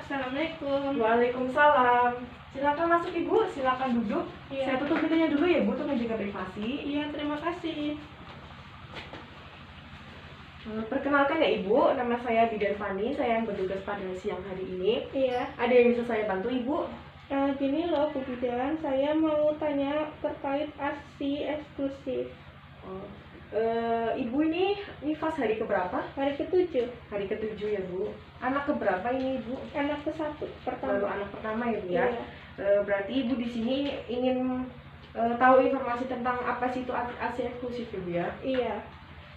Assalamualaikum. Waalaikumsalam. Silakan masuk Ibu, silakan duduk. Iya. Saya tutup pintunya dulu ya Bu untuk menjaga privasi. Iya, terima kasih. Perkenalkan ya Ibu, nama saya Bidan Fani, saya yang bertugas pada siang hari ini. Iya. Ada yang bisa saya bantu Ibu? Gini loh Bu Bidan, saya mau tanya terkait ASI eksklusif. Ibu ini nifas hari keberapa? Hari ke-7, Hari ke-7 ya Bu. Anak keberapa ini Ibu? anak ke-1 Baru pertama. anak pertama ya Bu ya. Iya. Berarti Ibu di sini ingin tahu informasi tentang apa sih itu ASI eksklusif ya Bu ya? Iya.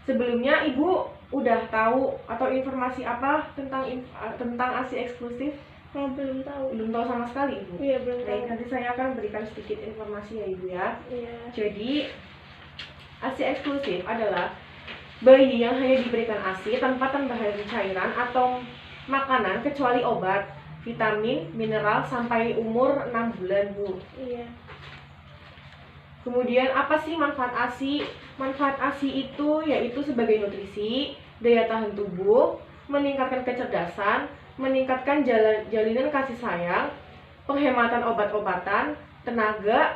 Sebelumnya Ibu udah tahu atau informasi apa tentang ASI eksklusif? Belum tahu. Belum tahu sama sekali Ibu? Iya, belum Baik, tahu. nanti saya akan berikan sedikit informasi ya Ibu ya. Iya. Jadi ASI eksklusif adalah bayi yang hanya diberikan ASI tanpa tambahan cairan atau makanan kecuali obat, vitamin, mineral sampai umur 6 bulan Bu. Iya. Kemudian apa sih manfaat ASI? Manfaat ASI itu yaitu sebagai nutrisi, daya tahan tubuh, meningkatkan kecerdasan, meningkatkan jalinan kasih sayang, penghematan obat-obatan, tenaga,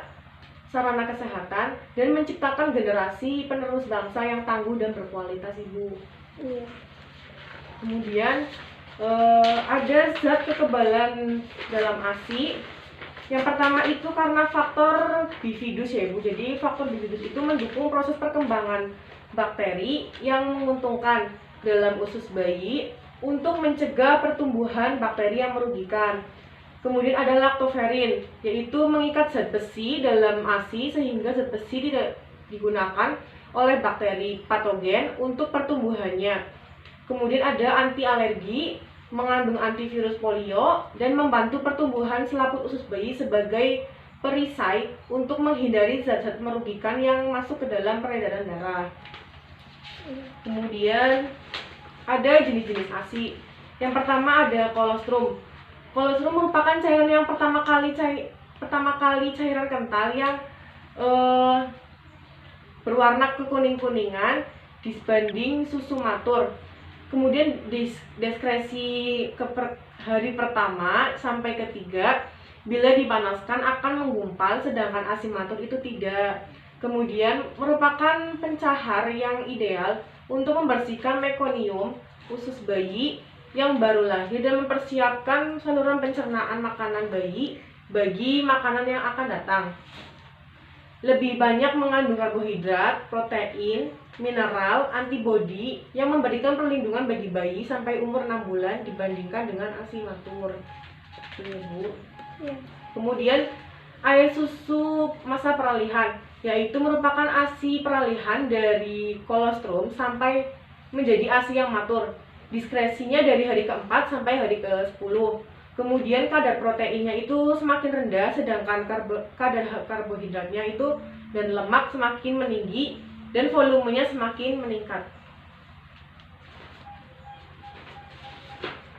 sarana kesehatan, dan menciptakan generasi penerus bangsa yang tangguh dan berkualitas Ibu. Iya. Kemudian ada zat kekebalan dalam ASI. Yang pertama itu karena faktor bifidus ya Ibu. Jadi faktor bifidus itu mendukung proses perkembangan bakteri yang menguntungkan dalam usus bayi untuk mencegah pertumbuhan bakteri yang merugikan. Kemudian ada laktoferin, yaitu mengikat zat besi dalam ASI sehingga zat besi tidak digunakan oleh bakteri patogen untuk pertumbuhannya. Kemudian ada anti alergi, mengandung antivirus polio dan membantu pertumbuhan selaput usus bayi sebagai perisai untuk menghindari zat-zat merugikan yang masuk ke dalam peredaran darah. Kemudian ada jenis-jenis ASI. Yang pertama ada kolostrum. Kolostrum merupakan cairan yang pertama kali cairan kental yang berwarna kekuning-kuningan dibanding susu matur. Kemudian diskresi hari pertama sampai ketiga bila dipanaskan akan menggumpal, sedangkan ASI matur itu tidak. Kemudian merupakan pencahar yang ideal untuk membersihkan mekonium usus bayi yang baru lahir dan mempersiapkan saluran pencernaan makanan bayi bagi makanan yang akan datang. Lebih banyak mengandung karbohidrat, protein, mineral, antibodi yang memberikan perlindungan bagi bayi sampai umur 6 bulan dibandingkan dengan ASI matur. Bu. Iya. Kemudian air susu masa peralihan, yaitu merupakan ASI peralihan dari kolostrum sampai menjadi ASI yang matur. Diskresinya dari hari ke-4 sampai hari ke-10. Kemudian kadar proteinnya itu semakin rendah, sedangkan kadar karbohidratnya itu dan lemak semakin meninggi dan volumenya semakin meningkat.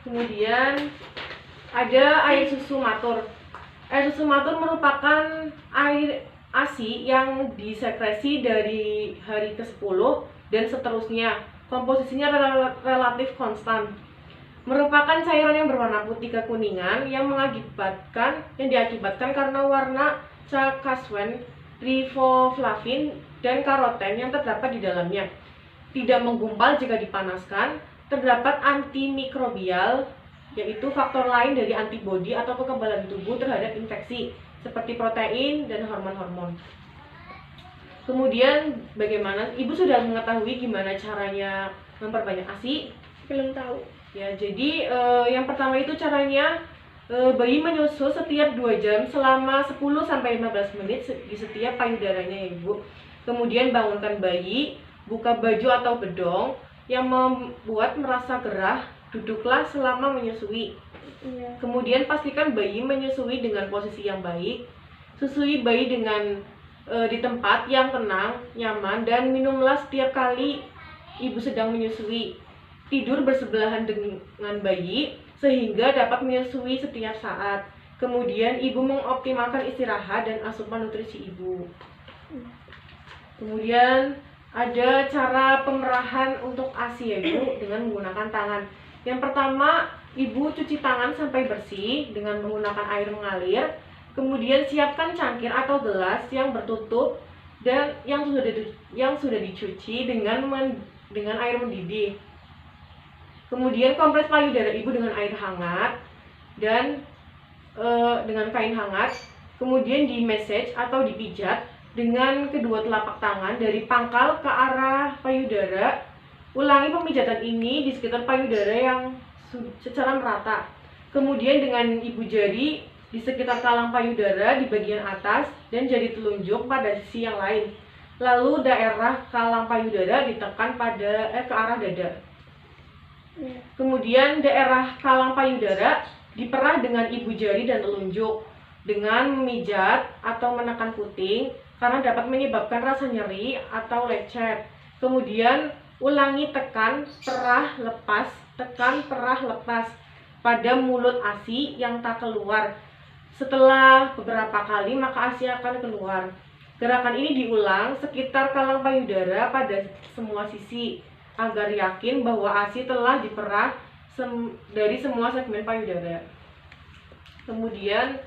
Kemudian ada air susu matur. Air susu matur merupakan air ASI yang disekresi dari hari ke-10 dan seterusnya. Komposisinya relatif konstan. Merupakan cairan yang berwarna putih kekuningan yang diakibatkan karena warna cakaswen, riboflavin, dan karoten yang terdapat di dalamnya. Tidak menggumpal jika dipanaskan. Terdapat antimikrobial, yaitu faktor lain dari antibodi atau kekebalan tubuh terhadap infeksi seperti protein dan hormon-hormon. Kemudian bagaimana? Ibu sudah mengetahui gimana caranya memperbanyak ASI? Belum tahu. Ya, jadi yang pertama itu caranya bayi menyusu setiap 2 jam selama 10-15 menit di setiap payudaranya ya Ibu. Kemudian bangunkan bayi, buka baju atau bedong yang membuat merasa gerah, duduklah selama menyusui. Iya. Kemudian pastikan bayi menyusui dengan posisi yang baik. Susui bayi dengan di tempat yang tenang, nyaman, dan minumlah setiap kali ibu sedang menyusui. Tidur bersebelahan dengan bayi sehingga dapat menyusui setiap saat. Kemudian ibu mengoptimalkan istirahat dan asupan nutrisi ibu. Kemudian ada cara pemerahan untuk ASI ya Bu dengan menggunakan tangan. Yang pertama Ibu cuci tangan sampai bersih dengan menggunakan air mengalir. Kemudian siapkan cangkir atau gelas yang bertutup dan yang sudah dicuci dengan air mendidih. Kemudian kompres payudara ibu dengan air hangat dan dengan kain hangat. Kemudian di massage atau dipijat dengan kedua telapak tangan dari pangkal ke arah payudara. Ulangi pemijatan ini di sekitar payudara yang secara merata. Kemudian dengan ibu jari di sekitar talang payudara di bagian atas dan jari telunjuk pada sisi yang lain. Lalu daerah talang payudara ditekan ke arah dada. Kemudian daerah talang payudara diperah dengan ibu jari dan telunjuk dengan memijat atau menekan puting karena dapat menyebabkan rasa nyeri atau lecet. Kemudian ulangi tekan, perah, lepas, tekan, perah, lepas pada mulut ASI yang tak keluar. Setelah beberapa kali maka ASI akan keluar. Gerakan ini diulang sekitar talang payudara pada semua sisi agar yakin bahwa ASI telah diperah dari semua segmen payudara. Kemudian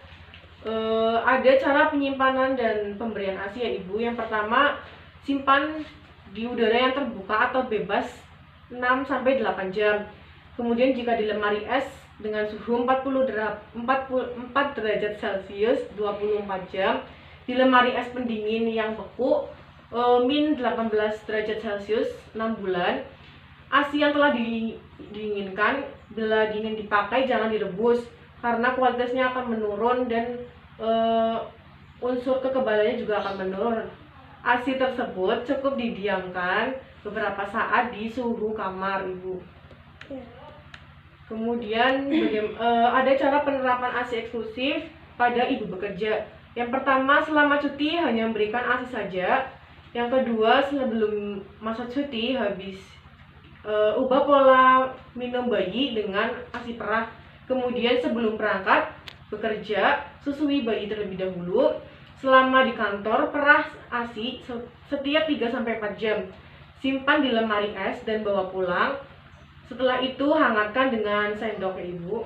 ada cara penyimpanan dan pemberian ASI ya ibu. Yang pertama, simpan di udara yang terbuka atau bebas 6-8 jam. Kemudian jika di lemari es dengan suhu 44 derajat Celcius 24 jam, di lemari es pendingin yang beku min 18 derajat Celcius 6 bulan. ASI yang telah didinginkan bila dingin dipakai jangan direbus karena kualitasnya akan menurun dan unsur kekebalannya juga akan menurun. ASI tersebut cukup didiamkan beberapa saat di suhu kamar ibu. Kemudian ada cara penerapan ASI eksklusif pada ibu bekerja. Yang pertama, selama cuti hanya memberikan ASI saja. Yang kedua, sebelum masa cuti habis ubah pola minum bayi dengan ASI perah. Kemudian sebelum berangkat bekerja, susui bayi terlebih dahulu. Selama di kantor, perah ASI setiap 3-4 jam. Simpan di lemari es dan bawa pulang. Setelah itu hangatkan dengan sendok ya ibu.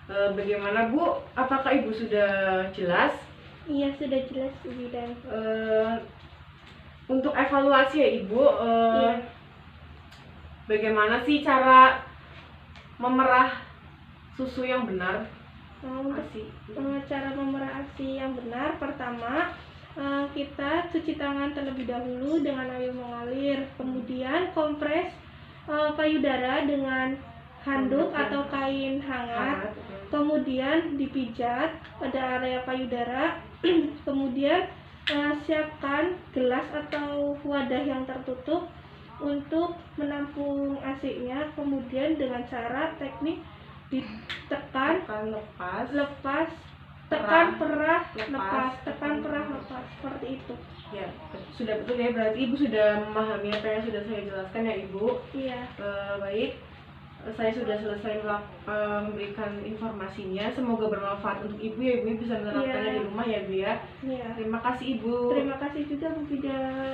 Bagaimana bu? Apakah ibu sudah jelas? Iya, sudah jelas Bu Bidan. Untuk evaluasi ya ibu, Iya. bagaimana sih cara memerah susu yang benar? Untuk ASI. cara memerah ASI yang benar, pertama kita cuci tangan terlebih dahulu dengan air mengalir. Kemudian kompres payudara dengan handuk atau kain hangat. Kemudian dipijat pada area payudara. Kemudian siapkan gelas atau wadah yang tertutup untuk menampung ASI-nya. Kemudian dengan cara teknik ditekan, lepas, tekan, perah, lepas, tekan, perah, lepas, seperti itu. Ya, sudah betul ya. Berarti ibu sudah memahami apa yang sudah saya jelaskan ya ibu. Iya. Baik, saya sudah selesai memberikan informasinya. Semoga bermanfaat untuk ibu ya ibu, bisa menerapkannya di rumah ya bu ya. Iya. Terima kasih ibu. Terima kasih juga Bu Bidan.